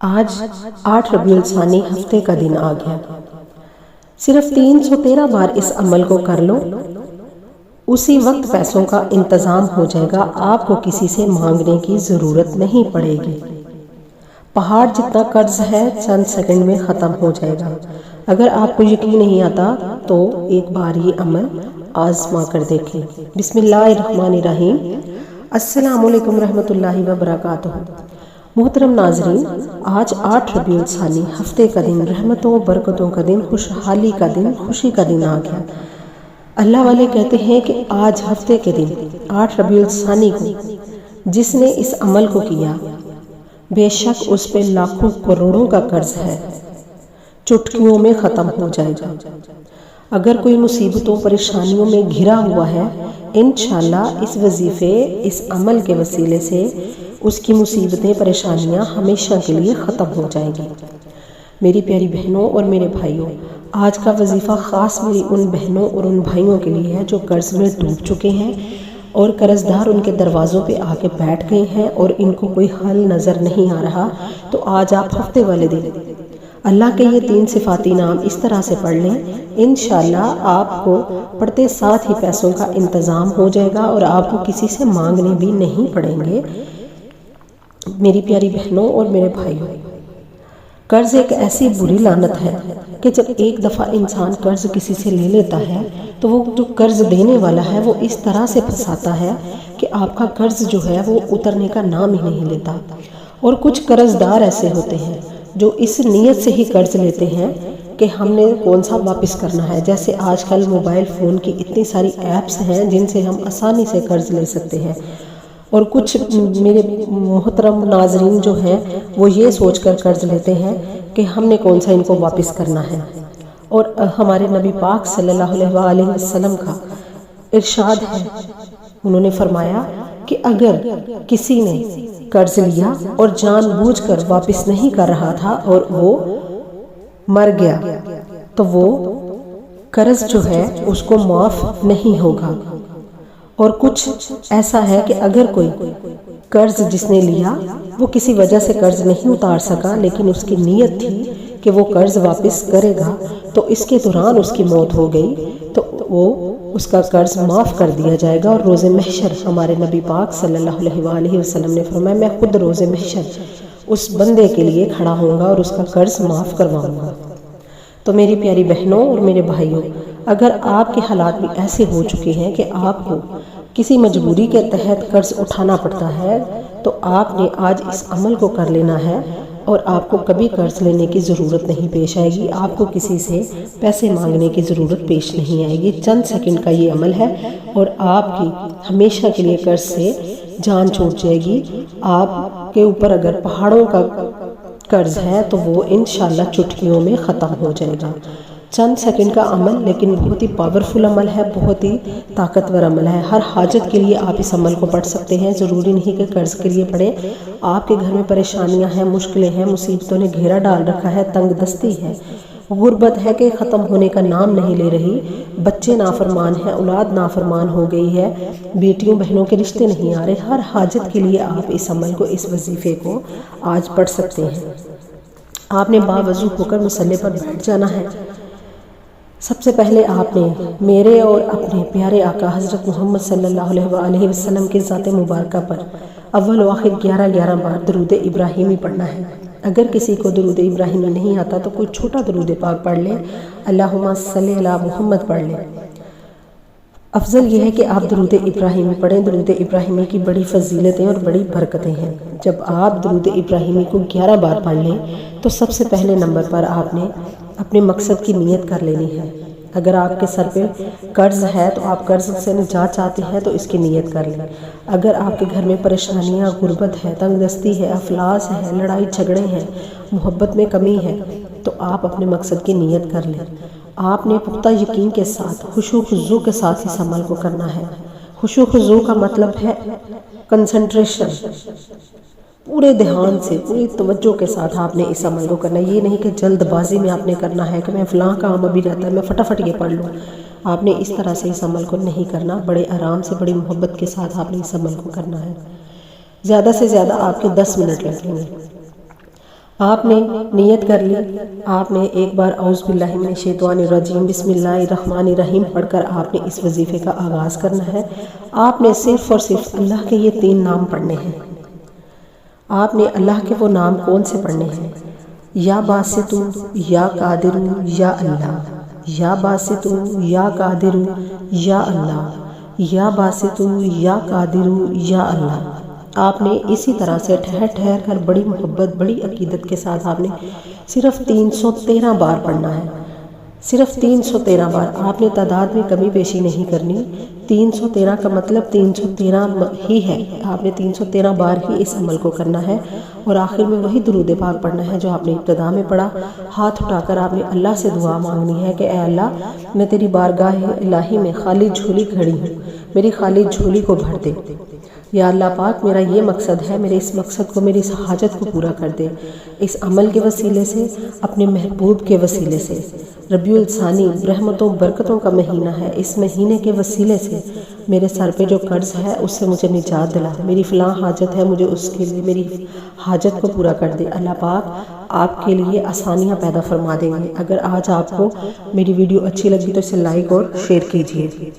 آج 8 ربیع الثانی ہفتے کا دن آ گیا۔ صرف 313 بار اس عمل کو کر لو، اسی وقت پیسوں کا انتظام ہو جائے گا، آپ کو کسی سے مانگنے کی ضرورت نہیں پڑے گی۔ پہاڑ جتنا قرض ہے چند سیکنڈ میں ختم ہو جائے گا۔ اگر آپ کو یقین نہیں آتا تو ایک بار یہ عمل آزما کر دیکھیں۔ بسم اللہ الرحمن الرحیم۔ السلام علیکم رحمۃ اللہ وبرکاتہ۔ محترم ناظرین، آج 8 ربیع الثانی ہفتے کا دن، رحمتوں و برکتوں کا دن، خوشحالی کا دن، خوشی کا دن آ گیا۔ اللہ والے کہتے ہیں کہ آج ہفتے کے دن 8 ربیع الثانی کو جس نے اس عمل کو کیا، بے شک اس پہ لاکھوں کروڑوں کا قرض ہے، چٹکیوں میں ختم ہو جائے گا۔ اگر کوئی مصیبتوں پریشانیوں میں گھرا ہوا ہے، انشاءاللہ اس وظیفے، اس عمل کے وسیلے سے اس کی مصیبتیں پریشانیاں ہمیشہ کے لیے ختم ہو جائیں گی۔ میری پیاری بہنوں اور میرے بھائیوں، آج کا وظیفہ خاص میری ان بہنوں اور ان بھائیوں کے لیے ہے جو قرض میں ڈوب چکے ہیں اور قرض دار ان کے دروازوں پہ آ کے بیٹھ گئے ہیں اور ان کو کوئی حل نظر نہیں آ رہا۔ تو آج آپ ہفتے والے دن اللہ کے یہ 3 صفاتی نام اس طرح سے پڑھ لیں، انشاءاللہ آپ کو پڑھتے ساتھ ہی پیسوں کا انتظام ہو جائے گا اور آپ کو کسی سے مانگنے بھی نہیں پڑیں گے۔ میری پیاری بہنوں اور میرے بھائیوں، قرض ایک ایسی بری لعنت ہے کہ جب ایک دفعہ انسان قرض کسی سے لے لیتا ہے تو وہ جو قرض دینے والا ہے وہ اس طرح سے پھنساتا ہے کہ آپ کا قرض جو ہے وہ اترنے کا نام ہی نہیں لیتا۔ اور کچھ قرض دار ایسے ہوتے ہیں جو اس نیت سے ہی قرض لیتے ہیں کہ ہم نے کون سا واپس کرنا ہے۔ جیسے آج کل موبائل فون کی اتنی ساری ایپس ہیں جن سے ہم آسانی سے قرض لے سکتے ہیں، اور کچھ میرے محترم ناظرین جو ہیں وہ یہ سوچ کر قرض لیتے ہیں کہ ہم نے کون سا ان کو واپس کرنا ہے۔ اور ہمارے نبی پاک صلی اللہ علیہ وسلم کا ارشاد ہے، انہوں نے فرمایا کہ اگر کسی نے قرض لیا اور جان بوجھ کر واپس نہیں کر رہا تھا اور وہ مر گیا تو وہ قرض جو ہے اس کو معاف نہیں ہوگا۔ اور کچھ ایسا ہے کہ اگر کوئی قرض جس نے لیا وہ کسی وجہ سے قرض نہیں اتار سکا لیکن اس کی نیت تھی کہ وہ قرض واپس کرے گا، تو اس کے دوران اس کی موت ہو گئی تو وہ اس کا قرض معاف کر دیا جائے گا۔ اور روز محشر ہمارے نبی پاک صلی اللہ علیہ وسلم نے فرمایا، میں خود روز محشر اس بندے کے لیے کھڑا ہوں گا اور اس کا قرض معاف کرواؤں گا۔ تو میری پیاری بہنوں اور میرے بھائیوں، اگر آپ کے حالات بھی ایسے ہو چکے ہیں کہ آپ کو کسی مجبوری کے تحت قرض اٹھانا پڑتا ہے تو آپ نے آج اس عمل کو کر لینا ہے اور آپ کو کبھی قرض لینے کی ضرورت نہیں پیش آئے گی، آپ کو کسی سے پیسے مانگنے کی ضرورت پیش نہیں آئے گی۔ چند سیکنڈ کا یہ عمل ہے اور آپ کی ہمیشہ کے لیے قرض سے جان چھوٹ جائے گی۔ آپ کے اوپر اگر پہاڑوں کا قرض ہے تو وہ انشاءاللہ چٹکیوں میں ختم ہو جائے گا۔ چند سیکنڈ کا عمل لیکن بہت ہی پاورفل عمل ہے، بہت ہی طاقتور عمل ہے۔ ہر حاجت کے لیے آپ اس عمل کو پڑھ سکتے ہیں، ضروری نہیں کہ قرض کے لیے پڑھیں۔ آپ کے گھر میں پریشانیاں ہیں، مشکلیں ہیں، مصیبتوں نے گھیرا ڈال رکھا ہے، تنگ دستی ہے، غربت ہے کہ ختم ہونے کا نام نہیں لے رہی، بچے نافرمان ہیں، اولاد نافرمان ہو گئی ہے، بیٹیوں بہنوں کے رشتے نہیں آ رہے، ہر حاجت کے لیے آپ اس عمل کو، اس وظیفے کو آج پڑھ سکتے ہیں۔ آپ نے باوضو ہو کر مصلی پر بیٹھ جانا ہے۔ سب سے پہلے آپ نے میرے اور اپنے پیارے آقا حضرت محمد صلی اللہ علیہ وسلم کی ذات مبارکہ پر اول و آخر 11 بار درود ابراہیمی پڑھنا ہے۔ اگر کسی کو درود ابراہیمی نہیں آتا تو کوئی چھوٹا درود پاک پڑھ لیں، اللہم صلی علی محمد پڑھ لیں۔ افضل یہ ہے کہ آپ درود ابراہیمی پڑھیں۔ درود ابراہیمی کی بڑی فضیلتیں اور بڑی برکتیں ہیں۔ جب آپ درود ابراہیمی کو 11 بار پڑھ لیں تو سب سے پہلے نمبر پر آپ نے اپنے مقصد کی نیت کر لینی ہے۔ اگر آپ کے سر پہ قرض ہے تو آپ قرض سے نجات چاہتے ہیں تو اس کی نیت کر لیں۔ اگر آپ کے گھر میں پریشانیاں، غربت ہے، تنگ دستی ہے، افلاس ہے، لڑائی جھگڑے ہیں، محبت میں کمی ہے تو آپ اپنے مقصد کی نیت کر لیں۔ آپ نے پختہ یقین کے ساتھ، خشوع و خضوع کے ساتھ اس عمل کو کرنا ہے۔ خشوع و خضوع کا مطلب ہے کنسنٹریشن، پورے دھیان سے، پوری توجہ کے ساتھ آپ نے اس عمل کو کرنا ہے۔ یہ نہیں کہ جلد بازی میں آپ نے کرنا ہے کہ میں فلاں کام ابھی رہتا ہے میں فٹافٹ یہ پڑھ لوں۔ آپ نے اس طرح سے اس عمل کو نہیں کرنا، بڑے آرام سے، بڑی محبت کے ساتھ آپ نے اس عمل کو کرنا ہے۔ زیادہ سے زیادہ آپ کے 10 منٹ لگیں گے۔ آپ نے نیت کر لی، آپ نے ایک بار اعوذ باللہ من الشیطان الرجیم بسم اللہ الرحمن الرحیم پڑھ کر آپ نے اس وظیفے کا آغاز کرنا ہے۔ آپ نے صرف اور صرف اللہ کے یہ 3 نام پڑھنے ہیں۔ آپ نے اللہ کے وہ نام کون سے پڑھنے ہیں؟ یا باسطو، یا قادرو، یا اللہ، یا باسطو، یا قادرو، یا اللہ، یا باسطو، یا قادرو، یا اللہ۔ آپ نے اسی طرح سے ٹھہر ٹھہر کر بڑی محبت، بڑی عقیدت کے ساتھ آپ نے صرف 313 بار پڑھنا ہے، صرف 313 بار۔ آپ نے تعداد میں کمی بیشی نہیں کرنی۔ 313 کا مطلب 313 ہی ہے، آپ نے 313 بار ہی اس عمل کو کرنا ہے، اور آخر میں وہی درود پاک پڑھنا ہے جو آپ نے ابتدا میں پڑھا۔ ہاتھ اٹھا کر آپ نے اللہ سے دعا مانگنی ہے کہ اے اللہ، میں تیری بارگاہ الہی میں خالی جھولی کھڑی ہوں، میری خالی جھولی کو بھر دے۔ یا اللہ پاک، میرا یہ مقصد ہے، میرے اس مقصد کو، میری اس حاجت کو پورا کر دے، اس عمل کے وسیلے سے، اپنے محبوب کے وسیلے سے۔ ربیع الثانی رحمتوں برکتوں کا مہینہ ہے، اس مہینے کے وسیلے سے میرے سر پہ جو قرض ہے اس سے مجھے نجات دلا، میری فلاں حاجت ہے، مجھے اس کے لیے میری حاجت کو پورا کر دے۔ اللہ پاک آپ کے لیے آسانیاں پیدا فرما دیں گے۔ اگر آج آپ کو میری ویڈیو اچھی لگی تو اسے لائک اور شیئر کیجیے۔